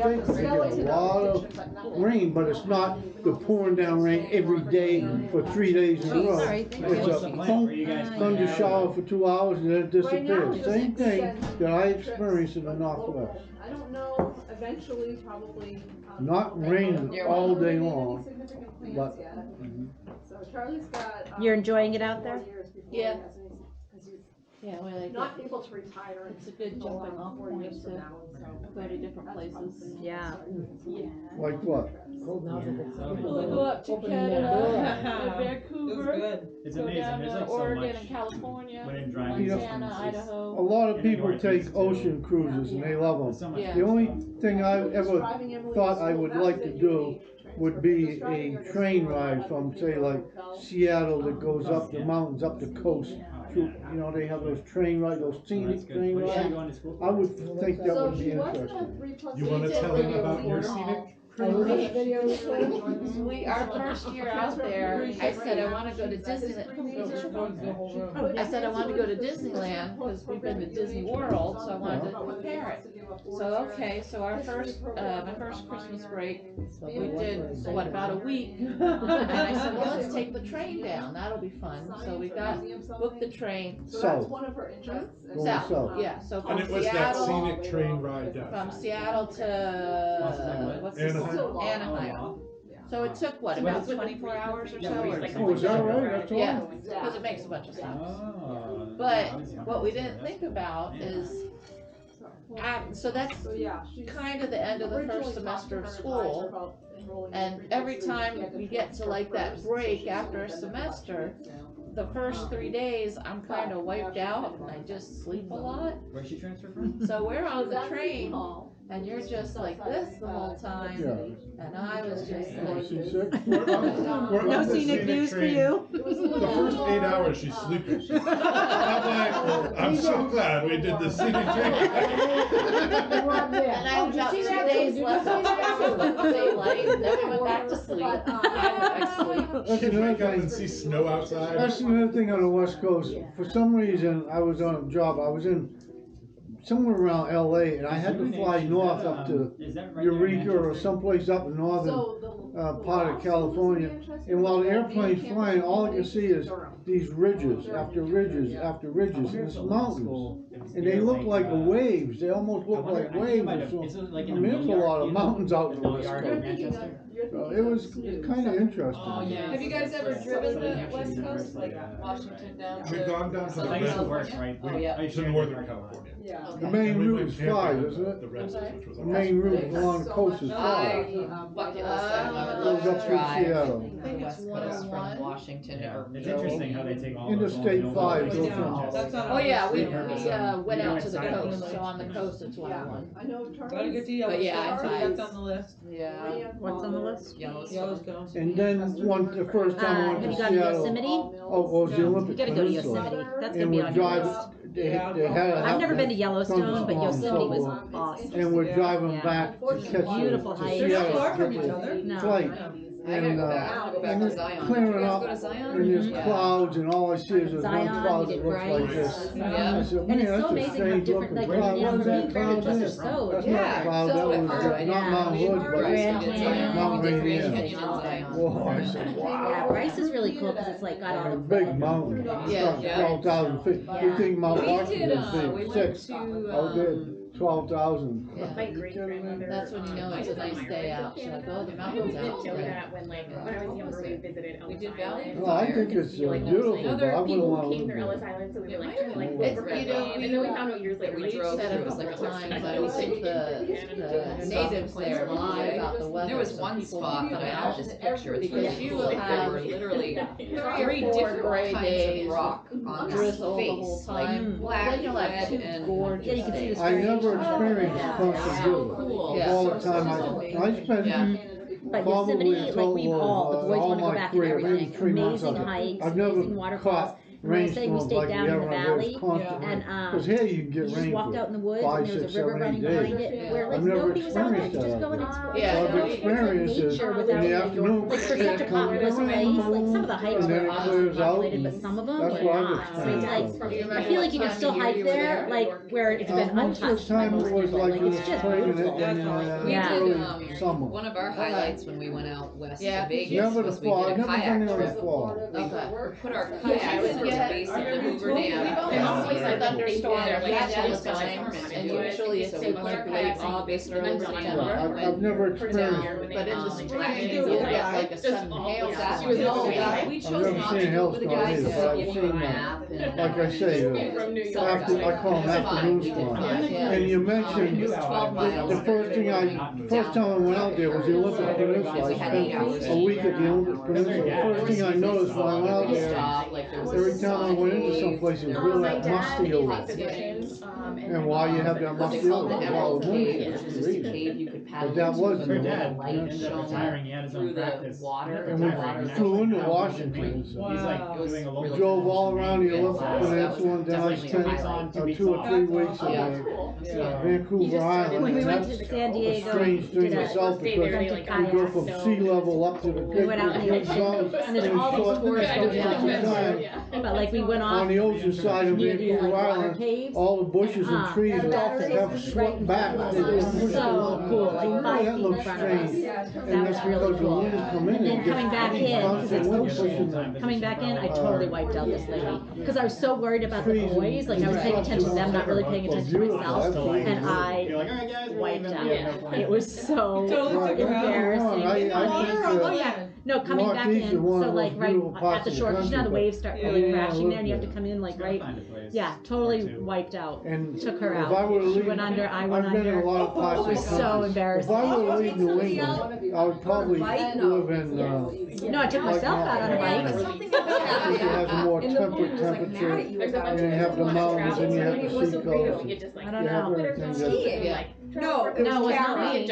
States, they get a lot of rain, but it's not the pouring down rain every day for 3 days in a row. It's a thunder shower for 2 hours and then it disappears. Same thing that I experienced in the Northwest. I don't know, eventually, probably. Not raining all day long, but. So Charlie's got. You're enjoying it out there? Yeah. Yeah, well, Not able to retire. It's a good jumping off point to go to different places. Yeah. Like what? We'll go up to Canada, Vancouver, go down to Oregon and California, Montana, Idaho. A lot of people take ocean cruises and they love them. Yeah. The only thing I ever thought I would like to do would be a train ride from, say, like Seattle that goes up the mountains, up the coast. You know, they have those train rides, those scenic train rides. I would think that would be interesting. You want to tell them about your scenic? Our first year out there, I said I want to go to Disneyland. I said I wanted to go to Disneyland because we've been to Disney World, so I wanted to compare it. So okay, so our first, my first Christmas break, we did what, about a week, and I said, well, let's take the train down. That'll be fun. So we booked the train. South. South. Yeah. So from And it was Seattle, that scenic train ride down. from Seattle to what's this? Anaheim. So it took what, about 24 hours or so? Oh, is that right? That's all? Yeah, because it makes a bunch of stops. But what we didn't think about is, so that's kind of the end of the first semester of school, and every time we get to like that break after a semester, the first 3 days I'm kind of wiped out and I just sleep a lot. Where's she transfer from? So we're on the train and you're just like this the whole time, and I was just like, No scenic views for you. The first 8 hours she's sleeping. I'm like, I'm so glad we did the scenic train. and I was about 2 days left of daylight, and then we went back to sleep. I went back to sleep. She can wake up and see snow outside. That's another thing on the West Coast. For some reason, I was on a job. I was in somewhere around LA, and I had to fly north up to Eureka or someplace up in northern part of California. And while the airplane's flying, all I can see is these ridges after ridges after ridges, and it's mountains. And they look like waves. They almost look like waves. I mean, there's a lot of mountains out in the West Coast. So it was kind of interesting. Have you guys ever driven the West Coast, like Washington down to? We've gone down to the to Northern California. The main route is 5, isn't it? The main route along the coast is 5. Bucket Goes up through Seattle. I think it's 101. Washington. It's interesting how they take all Interstate 5 goes from. Oh yeah, we went out to the coast, so on the coast it's 101. I know Gotta get to Yellowstone. But yeah, That's on the list. Yeah. What's on the list? Yellowstone. And then the first time I went Have to you gone to Seattle. Yosemite? Oh, the Olympic You gotta go to Peninsula. Yosemite. That's gonna And be we're on your driving. list. They had I've never been to Yellowstone, but Yosemite was awesome. awesome. And we're driving Yeah. back to catch Beautiful the hike. They're not Seattle far from each get other. the No. flight. And it's clearing up, and there's clouds, and all I see is this one Zion, cloud you that did looks like this. Yeah. I said, And man, it's so that's a amazing how strange different, looking like, cloud. yeah, What is that compared to cloud just there? so. That's Yeah, not a cloud, so that was different. not Mount Hood, but Grand it's Canyon. Mount Rainier. Zion. Whoa, I said, wow. Yeah, Bryce is really cool because it's like got all A the big mountain, Yeah. 12,000 feet. You Yeah. think Mount We Washington did, is we big, went 6. to, Oh, good, 12,000. My great grandmother. That's when you know it's a nice day out. She's like, oh, the mountain's out today. When I was younger, we visited Ellis We did Island. Valley. Well, I think it's beautiful, but I wouldn't People want to came live through Ellis there. Island, so we were like trying to like It's, look for you know, and then we found out years later we like drove said through it was a like couple a times. I always think the natives there lie about the weather. There was so one people spot don't that I know. have this picture. It's Because really you cool. will There have were literally 3 three or 4 different gray kinds days, of rock on the drizzle the whole face, time. like black, Then you'll have red, 2 and gorgeous Yeah, you can see days. the I never strange. experienced Yeah. constant so view. cool. Yeah. All the time, I spent Yeah. But probably Yosemite, a like total we've all, the of boys all want to go my back and career, maybe everything. 3 months Amazing of it. hikes, I've never amazing waterfalls. caught when I say we rainstorms stayed like we down in have the around here. valley, It's constant and, rain. Cause here you can you get just rain walked out in for the woods, 5, and there was 6, a river 7, 8 running days. behind it, where like I've never nobody was out there, you could just experienced go in that and out explore. there. Yeah. So It's I've experienced it nature in without, the like, afternoon. like for such a it comes populous rain, place, like some of the hikes and were then it obviously clears out, populated, but and some of them that's were what I've not. So it's experienced. like, Do you I remember feel what like you can time still of year hike you were there, there? like where it's been Most of the untouched by time most it was people. like Like in it's the just spring and beautiful. in Yeah. early summer. One of our highlights when we went out west Yeah. to Vegas Never the was we fall. did I've a never been kayak there in the trip. fall. We put our Yeah, kayaks at the yeah. base of the Remember you Hoover told me Dam. We've only Yeah. always had Very thunderstorms cool. like that all the Yeah. time, and Yeah. usually it So we takes put our like late kayaks in August, the early base of the September. Yeah, I've never experienced it. But in the spring, Yeah. you'll get like a sudden hailstorm. She was Oh, we yeah. chose never not seen to a go with the hailstorm guys either, to but I've give seen a that. map and Like I say, From New York. I call them afternoon storms. Yeah. And you It mentioned was 12 miles. the first time I went out there was the Olympic Peninsula. I spent a week at the Olympic Peninsula. The first thing I noticed when I went out there, every time I went into some place, it was real that musty odor. And why you have that musty odor? Because all the women Cave, which was just a cave you could paddle But that into, was and the the dad. light He ended up retiring, he had his through own the practice. water. And we flew into Washington. So He's like Wow. doing a local drove all around the Olympic Wow. Peninsula, and then I Definitely spent a highlight. 2 or 3 weeks at Yeah. Vancouver Island. When we And went to that's San a Diego, strange thing did a itself stay because there, you like, go from kayak, sea so- level up to the we went out in the big ocean, zones, and there's all these short tours distance going at the time. but like we went On off the ocean side of near these like Vancouver water Island, caves. all the bushes and trees the dolphins have right swept in back. front They of us. just pushed So it. cool, like Oh, 5 that feet in looks front of us. strange. That And was that's really because the cool. winds come in And then and coming back in, because it's ocean, time coming back in, I visiting totally wiped out this lady. Because I was so worried about the boys, like I was paying attention to them, not really paying attention to myself, and I You're like, alright guys, we're wiped leaving. out. We have no plans. It was so Totally took her out. embarrassing. I In the water think, or on Oh the yeah, land? no, coming back Northeast in, is one so of the like most right beautiful at parts the of the shore, 'cause you know how the country, waves start but- really Yeah, crashing there, and you have yeah. to come in like Gotta right. find a place. Yeah, Or totally two. wiped out. And Took her if out. I were to She leave, went under, I went I've been in a under. lot of parts It of the was so country. If embarrassing. I were to leave New England, I would probably live in, No, I took myself out on a bike. because it has a more temperate temperature, and you have the mountains, and you have the sea coast. I don't You have know. everything that. Yeah. No, No, it was not me.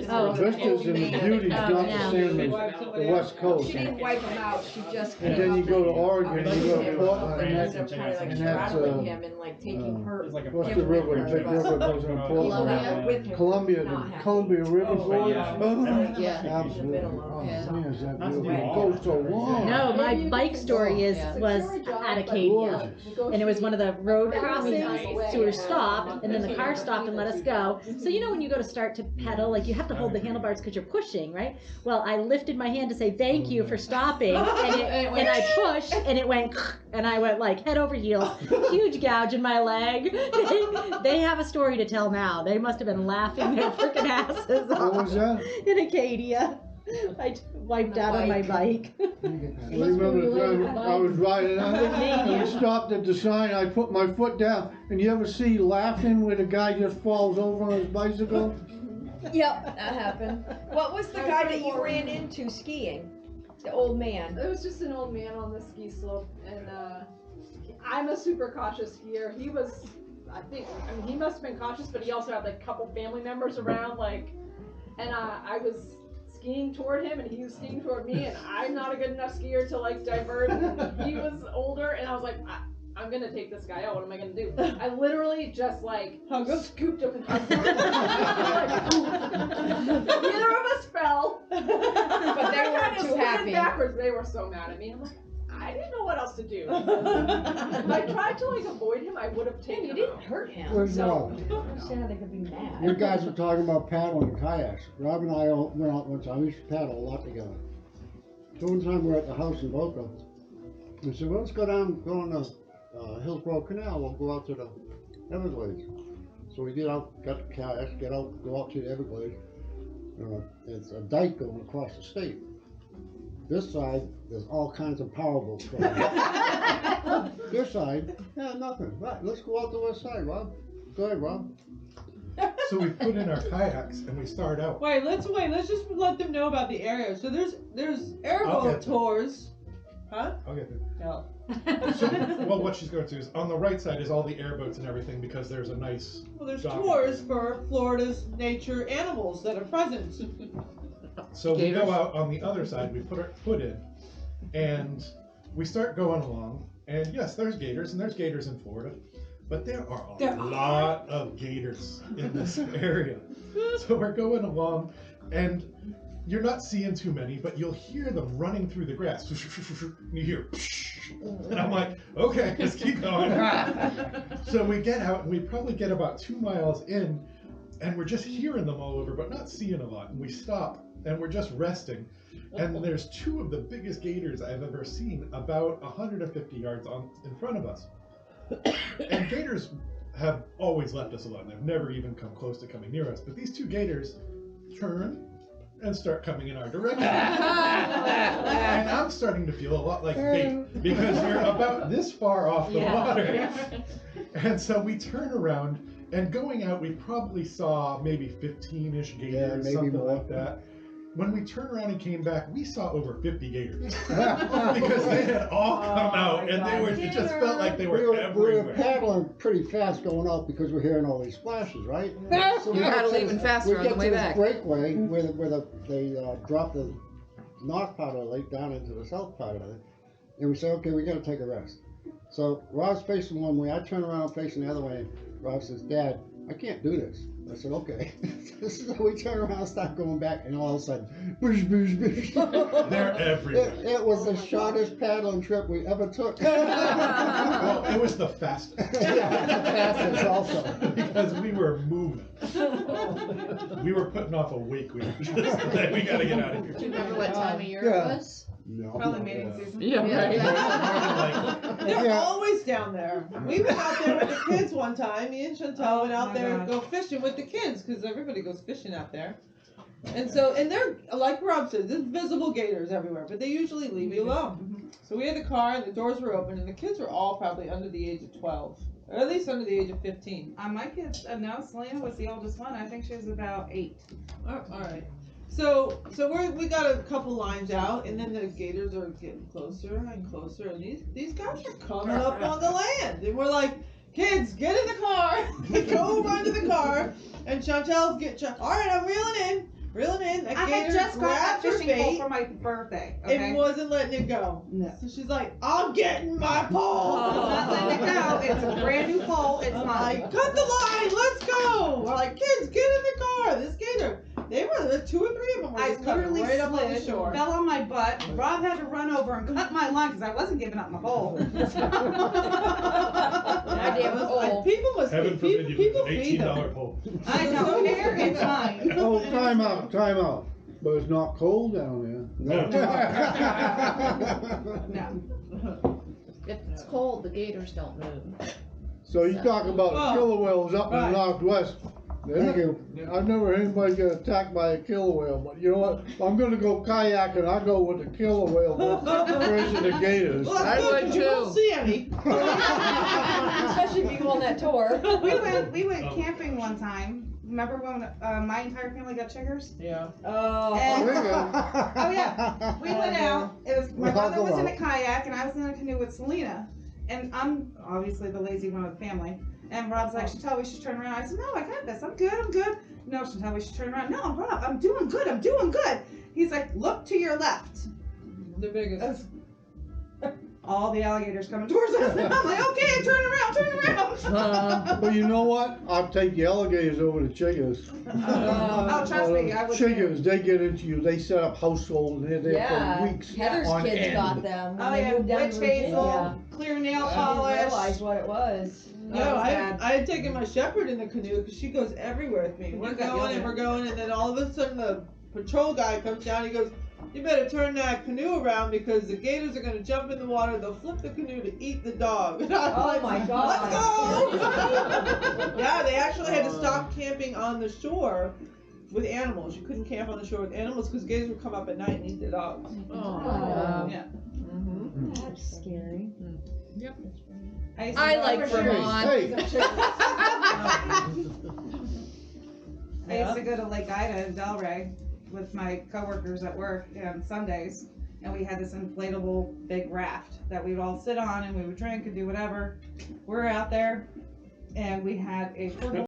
Oh. The vistas and the beauty's Oh, not no. the same as the West Coast. She didn't wipe him out, she just. And then you go to Oregon, and you go to Portland, and Ended that's, up kind of like and that's, straddling him and like taking her. There's like a what's the river, the big river goes into Portland? With him. Columbia, Not the happy. Columbia River Oh, goes, yeah. oh, Yeah. absolutely, oh, Yeah. man, is that Not to do beautiful, it all goes so long. No, my bike story was at Acadia. And it was one of the road crossings, so we were stopped, and then the car stopped and let us go. So you know when you go to start to pedal, like you have to hold the handlebars because you're pushing, right? Well, I lifted my hand to say thank you for stopping, and I pushed, and it went, and I went like head over heels, huge gouge in my leg. They have a story to tell now. They must have been laughing their freaking asses What off was that? in Acadia. I wiped out on my bike. I remember the time I was riding out, and we stopped at the sign, I put my foot down, and you ever see laughing where the guy just falls over on his bicycle? Yep, that happened. What was the guy that you ran into skiing? The old man. It was just an old man on the ski slope, and I'm a super cautious skier. He was, I mean, he must have been cautious, but he also had like a couple family members around, like, and I was skiing toward him, and he was skiing toward me, and I'm not a good enough skier to like divert. And he was older, and I was like, I'm gonna take this guy out. What am I gonna do? I literally just like scooped him and hugged him. Neither of us fell. But they weren't too happy. Backwards, they were so mad at me. I'm like, I didn't know what else to do. If I tried to like avoid him, I would have taken You him didn't out. hurt him. Where's So Rob? I don't understand how they could be mad. You guys were talking about paddling kayaks. Rob and I all went out one time. We used to paddle a lot together. So one time we were at the house in Boca. We said, well, let's go on the Hillsborough Canal. We'll go out to the Everglades. So we get out, got the kayaks, go out to the Everglades. It's a dike going across the state. This side, there's all kinds of power boats going on. This side, yeah, nothing. Right, let's go out the west side, Rob. Go ahead, Rob. So we put in our kayaks and we start out. Let's just let them know about the area. So there's I'll airboat get to it. tours. Huh? I'll get there. No. So, well, what she's going to is on the right side is all the airboats and everything because there's a nice. Well, there's dock. tours for Florida's nature animals that are present. So we go out on the other side. We put in, and we start going along, and yes, there's gators, and there's gators in Florida, but there are a lot of gators in this area. So we're going along, and you're not seeing too many, but you'll hear them running through the grass. And you hear, and I'm like, okay, let's keep going. So we get out, and we probably get about 2 miles in, and we're just hearing them all over, but not seeing a lot. And we stop, and we're just resting. And there's 2 of the biggest gators I've ever seen, about 150 yards in front of us. And gators have always left us alone. They've never even come close to coming near us. But these 2 gators turn and start coming in our direction. And I'm starting to feel a lot like bait, because you're about this far off the water. And so we turn around, and going out, we probably saw maybe 15-ish gators, maybe something more. like that. When we turned around and came back, we saw over 50 gators. Because they had all come out, and it just felt like they were We were everywhere. paddling pretty fast going out because we're hearing all these splashes, right? So You paddle even faster on the way back. We get to this breakaway where they drop the north part of the lake down into the south part of it, and we say, okay, we got to take a rest. So Rob's facing one way, I turn around facing the other way, and Rob says, Dad, I can't do this. I said, okay. So we turn around and start going back, and all of a sudden, boosh, boosh, boosh. They're everywhere. It was the shortest paddling trip we ever took. Well, it was the fastest. Yeah, the fastest also. Because we were moving. We were putting off a wake. We gotta get out of here. Do you remember what time of year it was? No. Probably mating season. They're always down there. We went out there with the kids one time. Me and Chantel went out there and go fishing with the kids because everybody goes fishing out there. And so, and they're, like Rob said, there's visible gators everywhere, but they usually leave you alone. So we had the car and the doors were open, and the kids were all probably under the age of 12. Or at least under the age of 15. My kids, no, Selena was the oldest one. I think she was about 8. All right. So we got a couple lines out, and then the gators are getting closer and closer, and these guys are coming up on the land, and we're like, kids, get in the car, go run to the car, and Chantel's all right, I'm reeling in. That I had gator just got that grabbed her fishing pole bait for my birthday. Okay? and wasn't letting it go. No. So she's like, I'm getting my pole. I'm not letting it go. It's a brand new pole. It's I'm mine. like, cut the line, let's go. We're like, kids, get in the car. This gator, there 2 or 3 of them were I just coming literally right up on the slid, shore. fell on my butt. Rob had to run over and cut my line because I wasn't giving up my pole. People must Heaven be, forbid you people lose an feed them. $18 pole. I don't care. It's mine. Oh, time out. But it's not cold down there. No. No. If it's cold, the gators don't move. So you talk about killer whales up in the Right. Northwest. Thank you. I've never heard anybody get attacked by a killer whale, but you know what? I'm gonna go kayaking. I'll go with the killer whale versus the gators. Well, that's good, 'cause you won't see any. Especially if you go on that tour. We went camping one time. Remember when my entire family got chiggers? Yeah. Oh. And- There you go. Oh yeah, we went out. It was my We'll brother go was in a out. kayak and I was in a canoe with Selena, and I'm obviously the lazy one of the family. And Rob's like, Chantel, we should turn around. I said, no, I got this. I'm good. No, Chantel, we should turn around. No, Rob, I'm doing good. He's like, look to your left. The biggest. All the alligators coming towards us. I'm like, okay, turn around. But you know what? I'll take the alligators over the chiggers. Oh, trust me, I would. Chiggers, they get into you. They set up households and they're there Yeah. for weeks Heather's on kids end. got them when Oh they yeah, moved down witch to Virginia. hazel, clear nail I didn't realize polish. what it was. No, I had taken my shepherd in the canoe because she goes everywhere with me. We're going, and then all of a sudden the patrol guy comes down. He goes, "You better turn that canoe around because the gators are going to jump in the water. They'll flip the canoe to eat the dog." And I was Oh like, my God. Let's go! Yeah, they actually had to stop camping on the shore with animals. You couldn't camp on the shore with animals because gators would come up at night and eat the dogs. Oh. Yeah. That's scary. I like Vermont. Hey, I used to go to Lake Ida in Delray with my coworkers at work on Sundays, and we had this inflatable big raft that we would all sit on and we would drink and do whatever. We were out there, and we had a portable